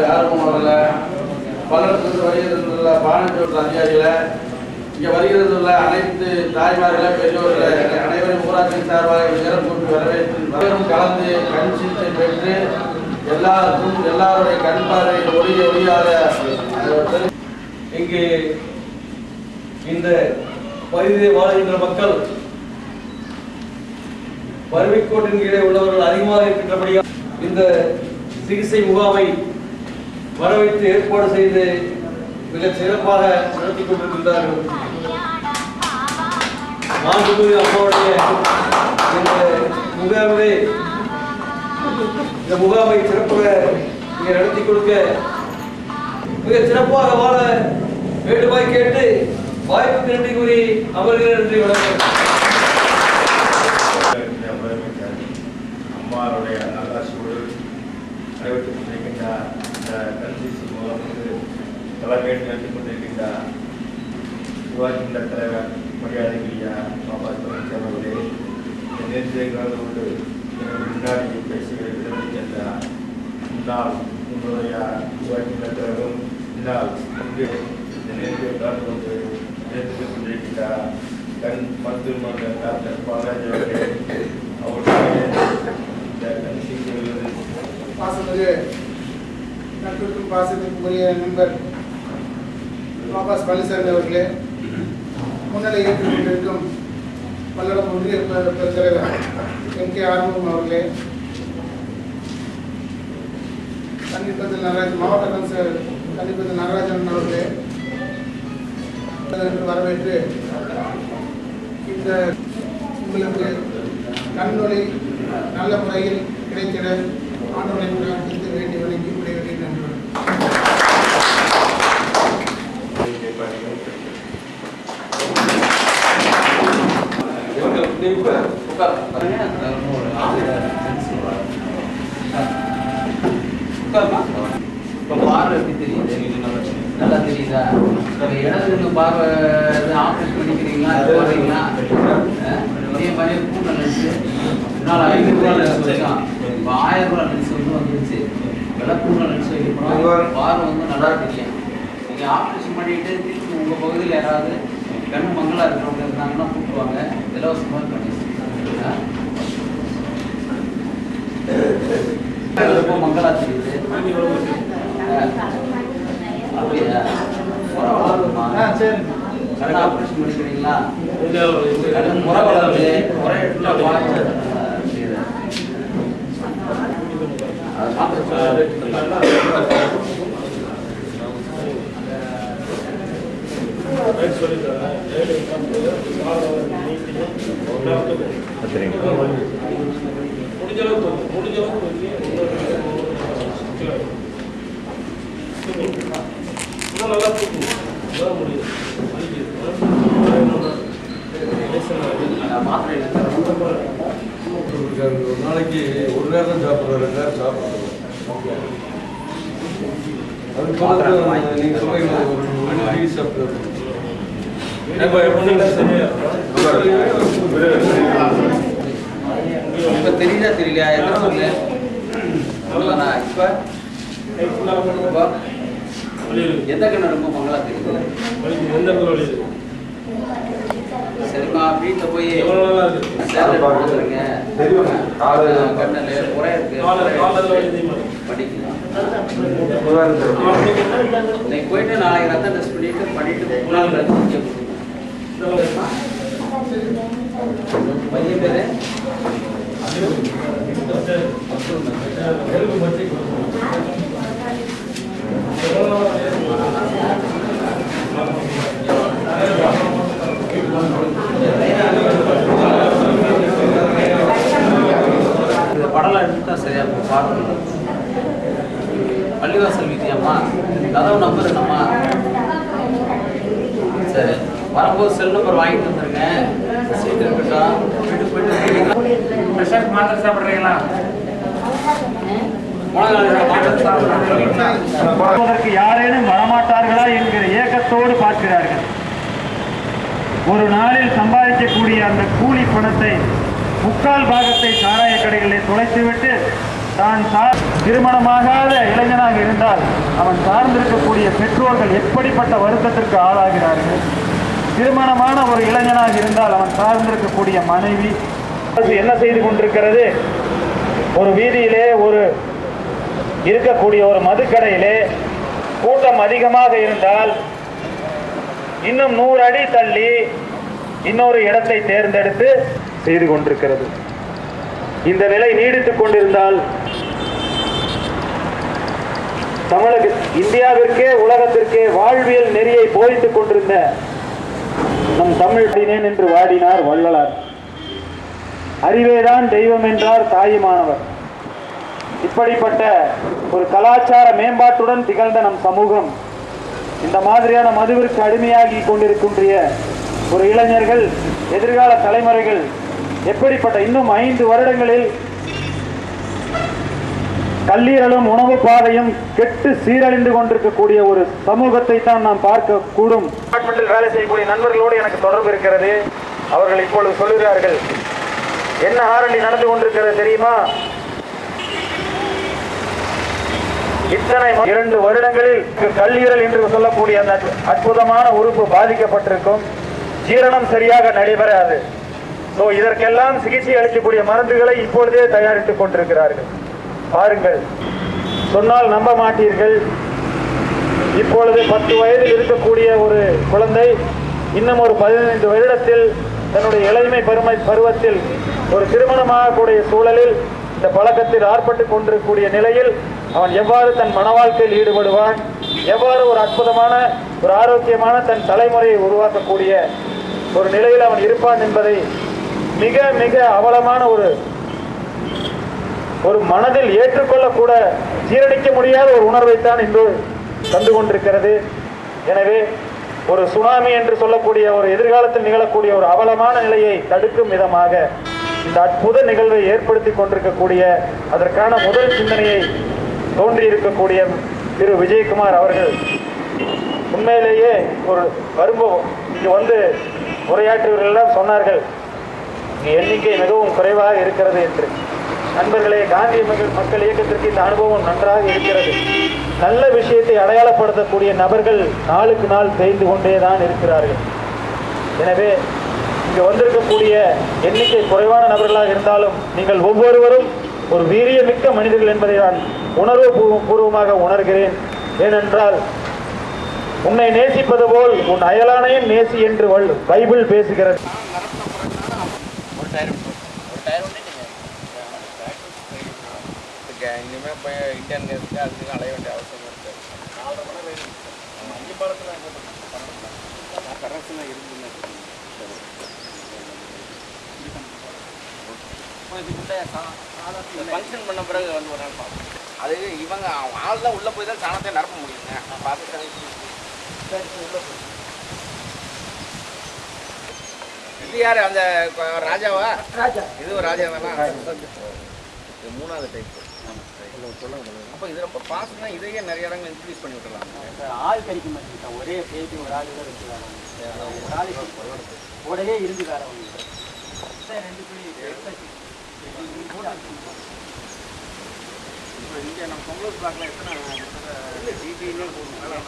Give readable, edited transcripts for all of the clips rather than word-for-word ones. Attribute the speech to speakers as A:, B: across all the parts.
A: யாருக்கும் வரல பல்லடத்திலிருந்து வருகிறதுள்ள பானச்சோட்டு அதிகாரிகளை இங்கே வருகிறதுள்ள அனைத்து தாய்மார்களை பெற்றோர்களை அனைவரும் ஊராட்சி சார்பாக சிறப்பு வரவேற்று கலந்து கண் சிகிச்சை பெற்று எல்லாருடைய கண் பார்வை ஒளியாக
B: இங்கு இந்த பகுதியை வாழ்கின்ற மக்கள் வறுமைக்கோட்டின் கீழே உள்ளவர்கள் அதிகமாக இருக்கின்றபடியால் இந்த சிகிச்சை முகாமை வரவைத்து ஏற்பாடு செய்து மிக சிறப்பாக நடத்தி கொண்டிருக்கின்றார்கள். மாண்புமிகு அம்மாவுடைய இந்த முகாமை சிறப்பாக இங்கே நடத்தி கொடுக்க மிக சிறப்பாக வாழ வேண்டுமாய் கேட்டு வாய்ப்புக்கு நன்றி கூறி அமர்கிறேன். நன்றி, வணக்கம்.
C: அம்மாவுடைய நல்லாசியோடு நடைபெற்றுக் கொண்டிருக்கின்ற இந்த கல்விசி மூலம் தலைமையேற்று நடத்தி கொண்டிருக்கின்ற விவாதிக்கின்ற தலைவர் மரியாதைக்குரிய பாபா அவர்களே, நேற்று கலந்து கொண்டு முன்னாடி பேசுகிற சென்ற முன்னாள் உங்களுடைய விவாதிக்கின்ற தலைவரும் முன்னாள் இங்கு இந்த நேற்று கலந்து கொண்டு நடத்திக் கொண்டிருக்கின்ற கண் மருத்துவமனை டாக்டர் பாலாஜி அவர்களே, அவருடைய
D: பாசமிகு நட்புக்கும் பாசத்திற்குரிய நண்பர் பாபாஸ் பழனிசாமி அவர்களே, முன்னிலை ஏற்றுக் கொண்டிருக்கும் பல்லடம் ஒன்றிய தலைவர் எம்.கே. ஆறுமுகம் அவர்களே, கன்னிப்பத்தில் நடராஜன் மாவட்ட கவுன்சிலர் கன்னிப்பத்தில் நடராஜன் அவர்களே வரவேற்று இந்த உங்களுக்கு கண்ணொளி நல்ல முறையில் கிடைத்திட ஆண்டவனை பிரார்த்தித்து வேண்டி வணங்கி விடைபெறுகிறேன். நன்றி.
A: பார்வை எப்படி தெரியுது? நல்லா தெரியுதா? இடத்துல பார்வை ஆப்ரேஷன் பண்ணிக்கிறீங்களா? போடுறீங்களா? இதே மாதிரி கூட்ட லென்ஸு முன்னால் 500 லென்ஸ் வச்சான், இப்போ 1000 லென்ஸ் வந்துருச்சு. விலை கூட்ட லென்ஸ் வைக்கணும், பார்வை நல்லா தெரியும். நீங்கள் ஆப்ரேஷன் பண்ணிட்டு திருப்பி உங்கள் பகுதியில் யாராவது கண் மங்களா இருக்கிறவங்க இருந்தாங்கன்னா கூப்பிடுவாங்க, இலவசமாக பண்ணி மங்களா தெரியுது. அப்படியா? கண்ணை ஆப்ரேஷன் பண்ணிக்கிறீங்களா? கண்ணு முறை வளருது, முறை
B: ஒரு நாளைக்கு ஒரு நேரம் சாப்பிட்றோம், 2 நேரம் சாப்பிட்றோம். அது நீங்கள் சொல்லுங்க, ஒரு டீ சாப்பிட்றது
A: இப்போ தெரியுதா தெரியலையா? எத்தனை சொல்லு இப்போ எந்த கண்ணு ரொம்ப மங்களா தெரியுது? சரிம்மா, வீட்டில் போய் கொடுத்துருங்க. கண்ணில் குறை இருக்கு, படிக்கலாம். இன்னைக்கு போயிட்டு நாளைக்கு ரத்தம் டெஸ்ட் பண்ணிட்டு 3 நாள் கழிச்சு பையன் பேரு
D: எவ்வளோ
A: பள்ளிவாசல் வீதியாம்மா, கதவு நம்பர் என்னம்மா? சரி, வரும்போது செல் நம்பர் வாங்கிட்டு வந்துருங்க. சீட்டு இருக்கட்டும். வீட்டுக்கு போயிட்டு
E: ப்ரெஷர் மாத்திரை சாப்பிட்றீங்களா?
F: அதற்கு யாரேனும் வரமாட்டார்களா என்கிற ஏக்கத்தோடு பார்க்கிறார்கள். ஒரு நாளில் சம்பாதிக்கக்கூடிய அந்த கூலி பணத்தை 3/4 பாகத்தை சாராய கடைகளில் தொலைத்துவிட்டு தான் திருமணமாகாத இளைஞனாக இருந்தால் அவன் சார்ந்திருக்கக்கூடிய பெற்றோர்கள் எப்படிப்பட்ட வருத்தத்திற்கு ஆளாகிறார்கள். திருமணமான ஒரு இளைஞனாக இருந்தால் அவன் சார்ந்திருக்கக்கூடிய மனைவி என்ன செய்து கொண்டிருக்கிறது? ஒரு வீதியிலே ஒரு இருக்கக்கூடிய ஒரு மதுக்கடையிலே கூட்டம் அதிகமாக இருந்தால் இன்னும் 100 அடி தள்ளி இன்னொரு இடத்தை தேர்ந்தெடுத்து செய்து கொண்டிருக்கிறது. இந்த நிலை நீடித்துக் கொண்டிருந்தால் இந்தியாவிற்கே உலகத்திற்கே வாழ்வியல் நெறியை போதித்துக் கொண்டிருந்த நம் தமிழ் என்று வாடினார் வள்ளலார். அறிவேதான் தெய்வம் என்றார் தாயுமானவர். இப்படிப்பட்ட ஒரு கலாச்சார மேம்பாட்டுடன் திகழ்ந்த நம் சமூகம் இந்த மாதிரியான மதுவிற்கு அடிமையாகி கொண்டிருக்கின்ற ஒரு இளைஞர்கள், எதிர்கால தலைமுறைகள் எப்படிப்பட்ட இன்னும் 5 வருடங்களில் கல்லீரலும் உணவு பாதையும் கெட்டு சீரழிந்து கொண்டிருக்கக்கூடிய ஒரு சமூகத்தை தான் நாம் பார்க்க கூடும். டிபார்ட்மெண்டில் வேலை செய்யக்கூடிய நண்பர்களோடு எனக்கு தொடர்பு இருக்கிறது. அவர்கள் இப்பொழுது சொல்லுகிறார்கள், என்ன ஆரண்டி நடந்து கொண்டிருக்கிறது தெரியுமா? இத்தனை 2 வருடங்களில் கல்லீரல் என்று சொல்லக்கூடிய அந்த அற்புதமான உறுப்பு பாதிக்கப்பட்டிருக்கும். ஜீரணம் சரியாக நடைபெறாது. இதற்கெல்லாம் சிகிச்சை அளிக்கக்கூடிய மருந்துகளை இப்பொழுதே தயாரித்துக் கொண்டிருக்கிறார்கள். பாருங்கள், சொன்னால் நம்ப மாட்டீர்கள். இப்பொழுது 10 வயதில் இருக்கக்கூடிய ஒரு குழந்தை இன்னும் ஒரு 15 வருடத்தில் தன்னுடைய இளமை பருவத்தில் ஒரு திருமணமாகக்கூடிய சூழலில் இந்த பழக்கத்தில் ஆர்ப்பட்டு கொண்டிருக்கக்கூடிய நிலையில் அவன் எவ்வாறு தன் மன வாழ்க்கையில் ஈடுபடுவான், எவ்வாறு ஒரு அற்புதமான ஒரு ஆரோக்கியமான தன் தலைமுறையை உருவாக்கக்கூடிய ஒரு நிலையில் அவன் இருப்பான் என்பதை மிக மிக அவலமான ஒரு மனதில் ஏற்றுக்கொள்ளக்கூட ஜீரணிக்க முடியாத ஒரு உணர்வைத்தான் இன்று தந்து கொண்டிருக்கிறது. எனவே ஒரு சுனாமி என்று சொல்லக்கூடிய ஒரு எதிர்காலத்தில் நிகழக்கூடிய ஒரு அவலமான நிலையை தடுக்கும் விதமாக இந்த அற்புத நிகழ்வை ஏற்படுத்தி கொண்டிருக்கக்கூடிய அதற்கான முதல் சிந்தனையை தோன்றியிருக்கக்கூடிய திரு விஜயகுமார் அவர்கள் உண்மையிலேயே ஒரு இங்கு வந்து உரையாற்றியவர்கள் சொன்னார்கள், எண்ணிக்கை மிகவும் குறைவாக இருக்கிறது என்று. நண்பர்களே, காந்திய மக்கள் இயக்கத்திற்கு இந்த அனுபவம் நன்றாக இருக்கிறது. நல்ல விஷயத்தை அடையாளப்படுத்தக்கூடிய நபர்கள் நாளுக்கு நாள் தேய்ந்து கொண்டேதான் இருக்கிறார்கள். எனவே இங்கு வந்திருக்கக்கூடிய எண்ணிக்கை குறைவான நபர்களாக இருந்தாலும் நீங்கள் ஒவ்வொருவரும் ஒரு வீரியமிக்க மனிதர்கள் என்பதை நான் உணர்வு பூர்வமாக உணர்கிறேன். ஏனென்றால் உன்னை நேசிப்பது போல் உன் அயலானையும் நேசி என்று பைபிள் பேசுகிறது.
C: இனிமேல் போய் இந்தியன் நேரத்துக்கு அதுக்கு அலைய வேண்டிய அவசியம் இருக்குது. 4.5 மணி நேரம் 5 பாலத்தில் கரன்ஸ்லாம் இருக்குதுன்னு ஃபங்க்ஷன் பண்ண பிறகு வந்து ஒரு நாள் பார்ப்போம். அது இவங்க ஆள் தான் உள்ளே போய் தான் சாணத்தை நிரப்ப முடியுங்க. நான் பார்த்து இது யார் அந்த ராஜாவா? இது ஒரு ராஜா தானா? இது 3வது டைப். அப்போ இது ரொம்ப பாஸ்ட்னா இதையே நிறைய இடங்கள் இன்க்ரீஸ் பண்ணி விட்டுலாம்.
F: ஆள் கிடைக்க மாட்டேங்குது. ஒரே பேட்டி ஒரு ஆள் தான் இருக்கிறாங்க. ஒரு ஆள் உடனே இருந்துக்கார
C: இங்கே நம்ம பொங்கல் பார்க்கலாம். எத்தனை டிடின்னு போகணும்.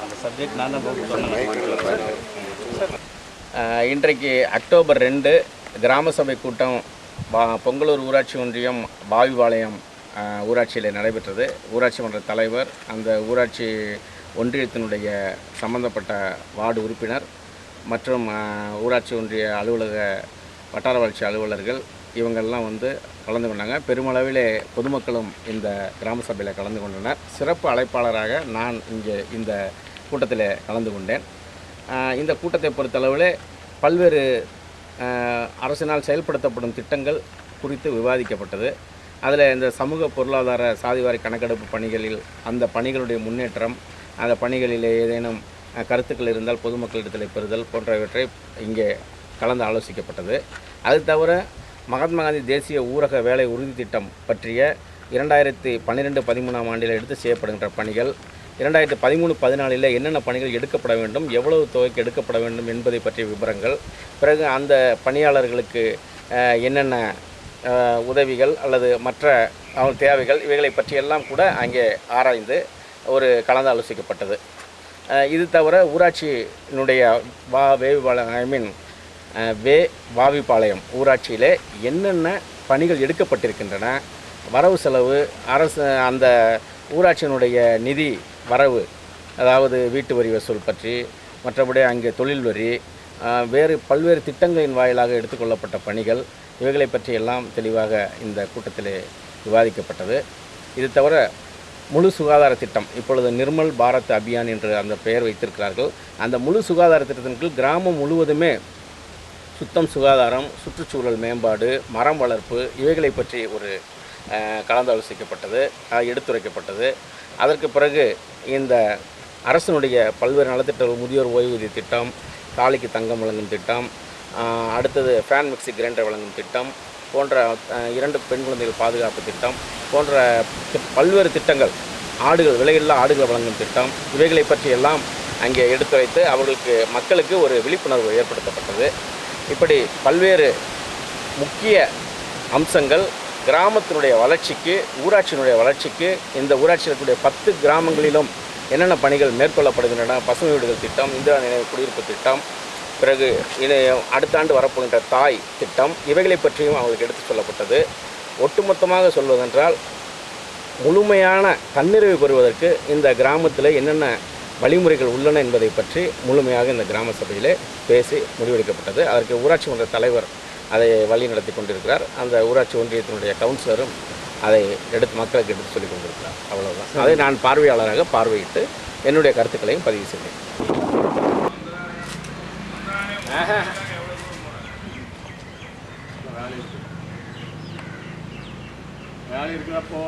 C: அந்த சப்ஜெக்ட் நான் தான் சொன்னேன். இன்றைக்கு அக்டோபர் 2 கிராம சபை கூட்டம் பொங்கலூர் ஊராட்சி ஒன்றியம் பாவிபாளையம் ஊராட்சியில் நடைபெற்றது. ஊராட்சி மன்ற தலைவர், அந்த ஊராட்சி ஒன்றியத்தினுடைய சம்பந்தப்பட்ட வார்டு உறுப்பினர் மற்றும் ஊராட்சி ஒன்றிய அலுவலக வட்டார வளர்ச்சி அலுவலர்கள் இவங்கெல்லாம் வந்து கலந்து கொண்டாங்க. பெருமளவிலே பொதுமக்களும் இந்த கிராம சபையில் கலந்து கொண்டனர். சிறப்பு அழைப்பாளராக நான் இங்கே இந்த கூட்டத்தில் கலந்து கொண்டேன். இந்த கூட்டத்தை பொறுத்தளவில் பல்வேறு அரசினால் செயல்படுத்தப்படும் திட்டங்கள் குறித்து விவாதிக்கப்பட்டது. அதில் இந்த சமூக பொருளாதார சாதிவாரி கணக்கெடுப்பு பணிகளில் அந்த பணிகளுடைய முன்னேற்றம், அந்த பணிகளில் ஏதேனும் கருத்துக்கள் இருந்தால் பொதுமக்களிடத்தில் பெறுதல் போன்றவற்றை இங்கே கலந்து ஆலோசிக்கப்பட்டது. அது தவிர மகாத்மா காந்தி தேசிய ஊரக வேலை உறுதி திட்டம் பற்றிய 2012-13ஆம் ஆண்டில் எடுத்து செய்யப்படுகின்ற பணிகள், 2013-14 என்னென்ன பணிகள் எடுக்கப்பட வேண்டும், எவ்வளவு தொகைக்கு எடுக்கப்பட வேண்டும் என்பதை பற்றிய விவரங்கள், பிறகு அந்த பணியாளர்களுக்கு என்னென்ன உதவிகள் அல்லது மற்ற தேவைகள் இவைகளை பற்றியெல்லாம் கூட அங்கே ஆராய்ந்து ஒரு கலந்து ஆலோசிக்கப்பட்டது. இது தவிர ஊராட்சியினுடைய வாவிப்பாளையம் ஊராட்சியில் என்னென்ன பணிகள் எடுக்கப்பட்டிருக்கின்றன, வரவு செலவு, அரசு அந்த ஊராட்சியினுடைய நிதி வரவு, அதாவது வீட்டு வரி வசூல் பற்றி, மற்றபடி அங்கே தொழில் வரி, வேறு பல்வேறு திட்டங்களின் வாயிலாக எடுத்துக்கொள்ளப்பட்ட பணிகள், இவைகளை பற்றியெல்லாம் தெளிவாக இந்த கூட்டத்தில் விவாதிக்கப்பட்டது. இது தவிர முழு சுகாதார திட்டம், இப்பொழுது நிர்மல் பாரத் அபியான் என்று அந்த பெயர் வைத்திருக்கிறார்கள். அந்த முழு சுகாதார திட்டத்தின் கீழ் கிராமம் முழுவதுமே சுத்தம், சுகாதாரம், சுற்றுச்சூழல் மேம்பாடு, மரம் வளர்ப்பு இவைகளை பற்றி ஒரு கலந்தாலோசிக்கப்பட்டது, எடுத்துரைக்கப்பட்டது. அதற்கு பிறகு இந்த அரசினுடைய பல்வேறு நலத்திட்டங்கள், முதியோர் ஓய்வூதிய திட்டம், தாலிக்கு தங்கம் வழங்கும் திட்டம், அடுத்தது ஃபேன் மிக்சி கிரைண்டர் வழங்கும் திட்டம் போன்ற 2 பெண் குழந்தைகள் பாதுகாப்பு திட்டம் போன்ற பல்வேறு திட்டங்கள், ஆடுகள், விலையில்லா ஆடுகள் வழங்கும் திட்டம், இவைகளை பற்றியெல்லாம் அங்கே எடுத்துரைத்து அவர்களுக்கு மக்களுக்கு ஒரு விழிப்புணர்வு ஏற்படுத்தப்பட்டது. இப்படி பல்வேறு முக்கிய அம்சங்கள் கிராமத்தினுடைய வளர்ச்சிக்கு, ஊராட்சியினுடைய வளர்ச்சிக்கு, இந்த ஊராட்சியில் இருக்கக்கூடிய 10 கிராமங்களிலும் என்னென்ன பணிகள் மேற்கொள்ளப்படுகின்றன, பசுமை வீடுகள் திட்டம், இந்திரா நினைவு குடியிருப்பு திட்டம், பிறகு அடுத்த ஆண்டு வரப்போகின்ற தாய் திட்டம், இவைகளை பற்றியும் அவங்களுக்கு எடுத்து சொல்லப்பட்டது. ஒட்டுமொத்தமாக சொல்வதென்றால் முழுமையான தன்னிறைவு பெறுவதற்கு இந்த கிராமத்தில் என்னென்ன வழிமுறைகள் உள்ளன என்பதை பற்றி முழுமையாக இந்த கிராம சபையிலே பேசி முடிவெடுக்கப்பட்டது. அதற்கு ஊராட்சி மன்ற தலைவர் அதை வழி நடத்தி கொண்டிருக்கிறார். அந்த ஊராட்சி ஒன்றியத்தினுடைய கவுன்சிலரும் அதை மக்களுக்கு எடுத்து சொல்லிக் கொண்டிருக்கிறார். அவ்வளவுதான். அதை நான் பார்வையாளராக பார்வையிட்டு என்னுடைய கருத்துக்களையும் பதிவு செய்தேன். வேலை இருக்கிறப்போ